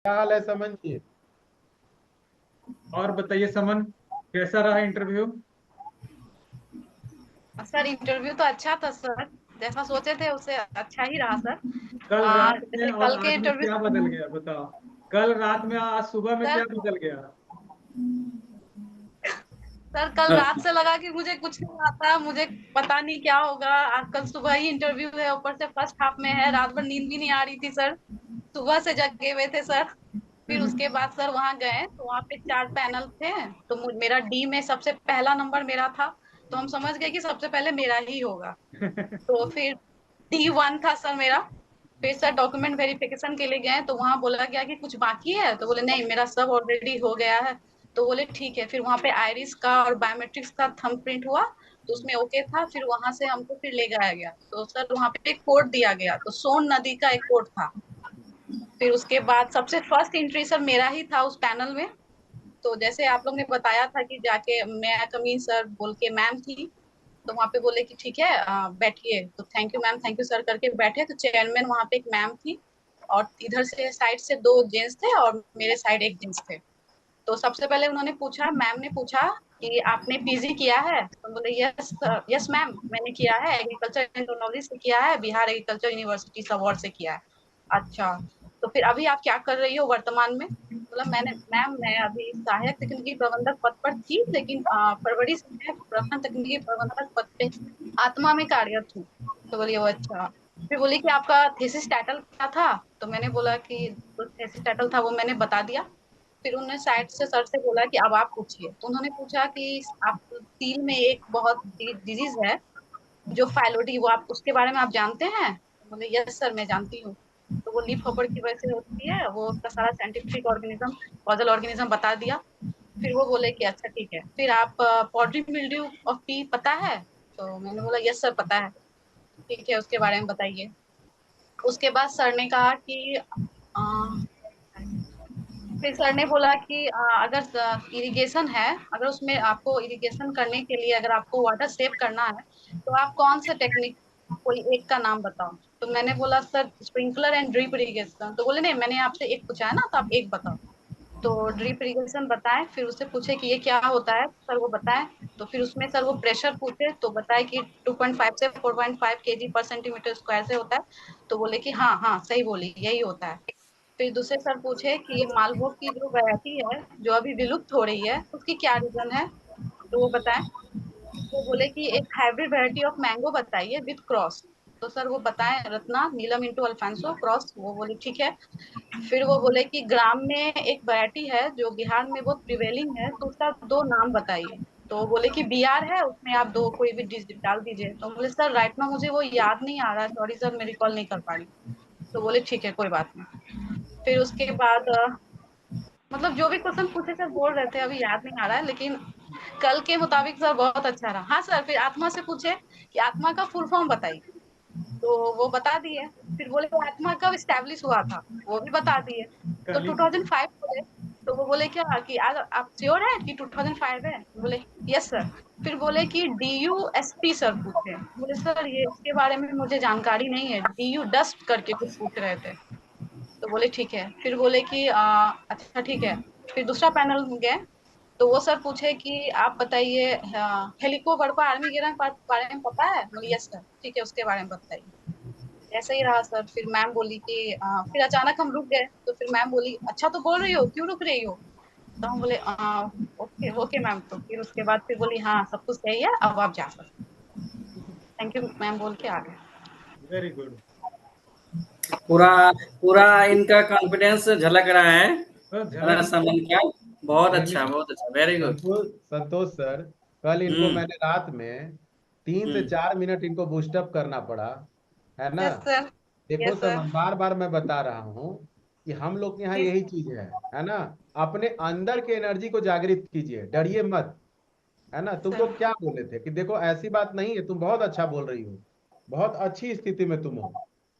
क्या हाल है समन जी? और बताइए समन, कैसा रहा इंटरव्यू? सर इंटरव्यू तो अच्छा था सर। जैसा सोचे थे उससे अच्छा ही रहा सर। कल रात में जैसे और कल के आज में इंटरव्यू क्या बदल गया बताओ। कल रात में आज सुबह में क्या सर बदल गया? सर कल रात से लगा कि मुझे कुछ नहीं आता, मुझे पता नहीं क्या होगा। आज कल सुबह ही इंटरव्यू है, ऊपर से फर्स्ट हाफ में है, रात भर नींद भी नहीं आ रही थी सर। सुबह से जगे हुए थे सर। फिर उसके बाद सर वहां गए तो वहां पे 4 पैनल थे। तो मेरा डी में सबसे पहला नंबर मेरा था। तो हम समझ गए कि सबसे पहले मेरा ही होगा। तो फिर D1 था सर मेरा। फिर सर डॉक्यूमेंट वेरिफिकेशन के लिए गए तो वहां बोला गया कि कुछ बाकी है, तो बोले नहीं मेरा सब ऑलरेडी हो गया है। तो बोले ठीक है। फिर वहां पे आइरिस का और बायोमेट्रिक्स का थंब प्रिंट हुआ, तो उसमें ओके था। फिर वहां से हमको फिर ले जाया गया, तो सर वहां पे एक कोड दिया गया, तो सोन नदी का एक कोड था। फिर उसके बाद सबसे फर्स्ट एंट्री सर मेरा ही था उस पैनल में। तो जैसे आप लोग ने बताया था कि जाके मैं कमीन सर बोल के मैम थी, तो वहां पे बोले कि ठीक है बैठिए। तो thank you ma'am, thank you sir करके बैठे। तो चेयरमैन वहां पे एक मैम थी, और इधर से साइड से 2 जेंट्स थे और मेरे साइड एक जेंट्स थे। तो सबसे पहले उन्होंने पूछा, मैम ने पूछा कि आपने पीजी किया है? तो बोले यस यस मैम मैंने किया है, एग्रीकल्चर एंड टेक्नोलॉजी से किया है, बिहार एग्रीकल्चर यूनिवर्सिटी सबौर से किया है। अच्छा, तो फिर अभी आप क्या कर रही हो वर्तमान में? बोला मैंने मैम मैं अभी सहायक तकनीकी प्रबंधक पद पर थी, लेकिन फरवरी से मैं प्रधान तकनीकी प्रबंधक पद पे आत्मा में कार्यरत हूँ। तो बोलिए वो अच्छा। फिर बोली कि आपका थीसिस टाइटल क्या था? तो मैंने बोला कि जो थीसिस टाइटल था वो मैंने बता दिया। फिर उन्होंने साइड से सर से बोला कि अब आप पूछिए। तो उन्होंने पूछा कि आप तिल में एक बहुत डिजीज है जो फाइलोडी, वो आप उसके बारे में आप जानते हैं? तो बोले यस सर मैं जानती हूँ। तो वो लीफ होपर की वजह से होती है, वो उसका सारा साइंटिफिक ऑर्गेनिज्म कॉजल ऑर्गेनिज्म बता दिया। फिर वो बोले कि अच्छा ठीक है, फिर आप पॉटरी मिल्ड्यू ऑफ टी पता है? तो मैंने बोला यस सर पता है। ठीक है उसके बारे में बताइए। उसके बाद सर ने कहा कि फिर सर ने बोला कि अगर इरिगेशन है, अगर उसमें आपको इरिगेशन करने के लिए अगर आपको वाटर सेव करना है, तो आप कौन सा टेक्निक कोई एक का नाम बताओ। तो मैंने बोला sir sprinkler and drip irrigation. तो बोले नहीं मैंने आपसे एक पूछा है ना, तो आप एक बताओ। तो ड्रिप इरिगेशन बताएं। फिर उससे पूछे कि ये क्या होता है, सर वो बताएं। तो फिर उसमें सर वो प्रेशर पूछे तो बताए कि 2.5 से 4.5 केजी पर सेंटीमीटर स्क्वायर से होता है। तो बोले कि हाँ हाँ सही बोली यही होता है। फिर दूसरे सर पूछे कि ये मालभोग की जो वैरायटी है जो अभी विलुप्त हो रही है उसकी क्या रीजन है, तो वो बताएं। तो बोले कि एक हाइब्रिड वैरायटी ऑफ मैंगो बताइए विद क्रॉस। तो सर वो बताएं रत्ना नीलम इंटू अल्फांसो क्रॉस। वो बोले ठीक है। फिर वो बोले कि ग्राम में एक वैरायटी है जो बिहार में बहुत प्रिवेलिंग है, तो उसका 2 नाम बताइए। तो बोले कि बीआर है, उसमें आप दो कोई भी डिजिट डाल दीजिए। तो बोले सर राइट नाउ मुझे वो याद नहीं आ रहा है, सॉरी सर मैं रिकॉल नहीं कर पा रही। तो बोले ठीक है कोई बात नहीं। फिर उसके बाद मतलब जो भी क्वेश्चन पूछे सर बोल रहे थे, अभी याद नहीं आ रहा है, लेकिन कल के मुताबिक सर बहुत अच्छा रहा। हाँ सर, फिर आत्मा से पूछे कि आत्मा का फुल फॉर्म बताइए। तो वो बता दिए। फिर बोले वो आत्मा कब स्टैब्लिश हुआ था, वो भी बता दिए। तो कल ही। 2005 बोले। तो वो बोले क्या कि आज आप श्योर है कि 2005 है? बोले यस सर। फिर बोले कि DUSP सर पूछे। बोले सर ये इसके बारे में मुझे जानकारी नहीं है, DU डस्ट करके कुछ पूछ रहे थे। तो बोले ठीक है। फिर बोले कि अच्छा ठीक है। फिर दूसरा पैनल गए, तो वो सर पूछे कि आप बताइए हेलिको वर्पा आर्मी गिरन बारे में पता है? बोले यस सर। ठीक है उसके बारे में बताइए। ऐसा ही रहा सर। फिर मैम बोली कि फिर अचानक हम रुक गए। तो फिर मैम बोली अच्छा तो बोल रही हो, क्यों रुक रही हो? तो हम बोले ओके ओके मैम। तो फिर उसके बाद फिर बोली हाँ सब कुछ सही है, अब आप जा सकते। थैंक यू मैम बोल के आ गए। Very good. पूरा पूरा इनका कॉन्फिडेंस झलक रहा है बस झलक। समन का। नहीं, बहुत अच्छा, वेरी गुड। संतोष संतोष सर, कल इनको हम्म। मैंने रात में 3 से 4 मिनट इनको बूस्टअप करना पड़ा, है ना। Yes sir. देखो यस सर। समन, बार बार मैं बता रहा हूँ कि हम लोग के यहाँ जी यही सर। चीज है ना। अपने अंदर के एनर्जी को जागृत कीजिए, डरिए मत, है ना। तुमको सर क्या बोले थे कि देखो ऐसी बात नहीं है, तुम बहुत अच्छा बोल रही हो, बहुत अच्छी स्थिति में तुम हो,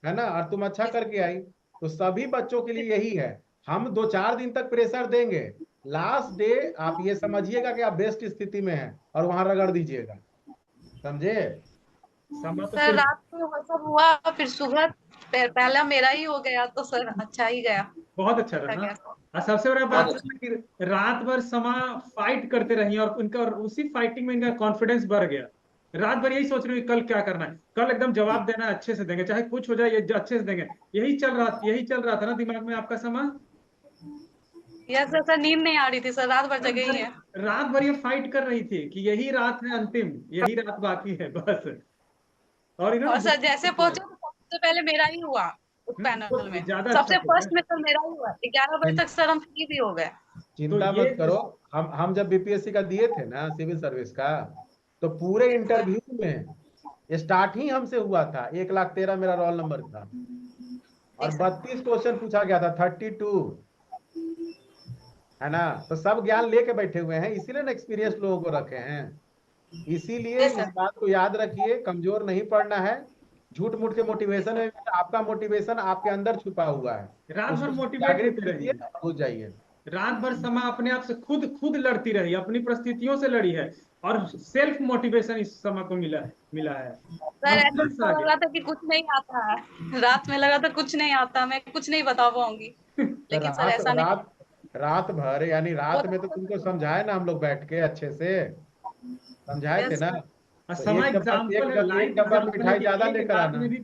है ना, और तुम अच्छा जी करके आई। तो सभी बच्चों के लिए यही है। हम 2-4 दिन तक प्रेशर देंगे, लास्ट डे आप ये समझिएगा कि आप बेस्ट स्थिति में हैं और वहां रगड़ दीजिएगा, समझे। समा तो सर सिर्फ रात को वो सब हुआ, फिर सुबह पहला मेरा ही हो गया, तो सर अच्छा ही गया। बहुत अच्छा रहा। और सबसे बड़ा बात है कि रात भर समा फाइट करते रही और उनका, और उसी फाइटिंग में इनका कॉन्फिडेंस बढ़ गया। रात भर यही सोच रहे कल क्या करना है, कल एकदम जवाब देना है, अच्छे से देंगे, चाहे कुछ हो जाए ये अच्छे से देंगे। यही चल रहा था ना दिमाग में आपका समा? यस सर, नींद नहीं आ रही थी सर, रात भर जगे ही है। रात भर ये फाइट कर रही थी कि यही रात है अंतिम, यही रात बाकी है बस। और सर जैसे पहुंचे तो सबसे पहले मेरा ही हुआ उस पैनल में, ज्यादा सबसे अच्छा फर्स्ट में सर मेरा ही हुआ। 11 बजे तक सर हम फ्री भी हो गए। चिंता तो मत करो। हम जब बीपीएससी का दिए थे ना, सिविल सर्विस का, तो पूरे इंटरव्यू में स्टार्ट ही हमसे हुआ था। 1,13,000 मेरा रोल नंबर था और 32 क्वेश्चन पूछा गया था, 32, है ना। तो सब ज्ञान लेके बैठे हुए हैं, इसीलिए ना एक्सपीरियंस लोगों को रखे हैं। इसीलिए इस बात को याद रखिए, कमजोर नहीं पड़ना है। झूठ मूठ के मोटिवेशन में आपका मोटिवेशन आपके अंदर छुपा हुआ है, रात भर उसको मोटिवेट जागृत होते कीजिए रहिए। और घुस जाइए। रात भर समा अपने आप से खुद लड़ती रही, अपनी परिस्थितियों से लड़ी है, और सेल्फ मोटिवेशन इस समय को मिला है। सर ऐसा लग रहा था कि कुछ नहीं आता है, रात में लगा था कुछ नहीं आता, मैं कुछ नहीं बता पाऊंगी, लेकिन सर रात ऐसा नहीं। रात रात भर, यानी रात में तो तुमको समझाए ना हम लोग बैठ के, अच्छे से समझाए थे ना। और तो समा एक डब्बा एग्जाम्पल है, लाइव एक डब्बा एग्जाम्पल है मिठाई कि ज्यादा एक लेकर रात आना। में भी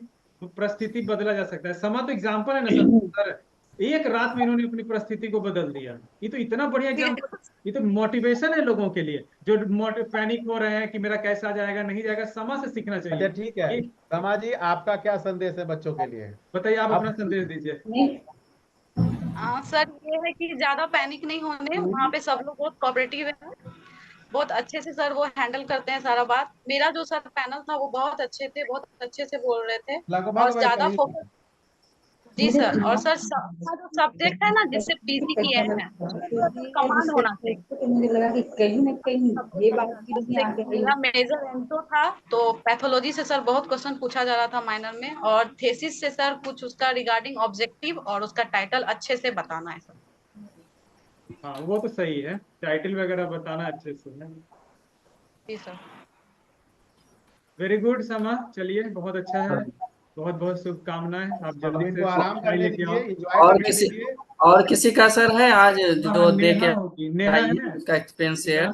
परिस्थिति बदला जा सकता है। समा तो एग्जाम्पल है ना सर, एक रात में इन्होंने अपनी परिस्थिति को बदल दिया। ये तो इतना बढ़िया एग्जाम्पल, ये तो मोटिवेशन है लोगों के लिए जो पैनिक हो रहे हैं कि मेरा कैसा जाएगा नहीं जाएगा। समा से सीखना अच्छा चाहिए। ठीक है, समा जी आपका क्या संदेश है बच्चों के लिए? बताइए, आप आप अपना संदेश दीजिए। सर ये है कि ज्यादा पैनिक नहीं होने, वहाँ पे सब लोग बहुत कोऑपरेटिव है, बहुत अच्छे से सर वो हैंडल करते हैं सारा बात। मेरा जो सर पैनल था वो बहुत अच्छे थे, बहुत अच्छे से बोल रहे थे, और लगभग वैसा ज्यादा ही फोकस। जी सर, और सर जो सब्जेक्ट है ना जिससे पीजी किए हैं, कमांड होना चाहिए। तो मुझे लगा कि कहीं ना कहीं ये बात फिर भी आ गई। मेरा मेजर एंट्रो था, तो पैथोलॉजी से सर बहुत क्वेश्चन पूछा जा रहा था माइनर में, और थेसिस से सर कुछ उसका रिगार्डिंग ऑब्जेक्टिव और उसका टाइटल अच्छे से बताना है सर। हाँ वो तो सही है, टाइटल वगैरह बताना अच्छे से है। जी सर। वेरी गुड समा, चलिए बहुत अच्छा है, बहुत बहुत शुभकामनाएं। आप जल्दी से इनको आराम पढ़ाई करने लेके दीजिए, आओ। एंजॉय और करने किसी दीजिए। और किसी का सर है आज हाँ, जो दे नेहा के होगी, नेहा है उसका एक्सपीरियंस शेयर?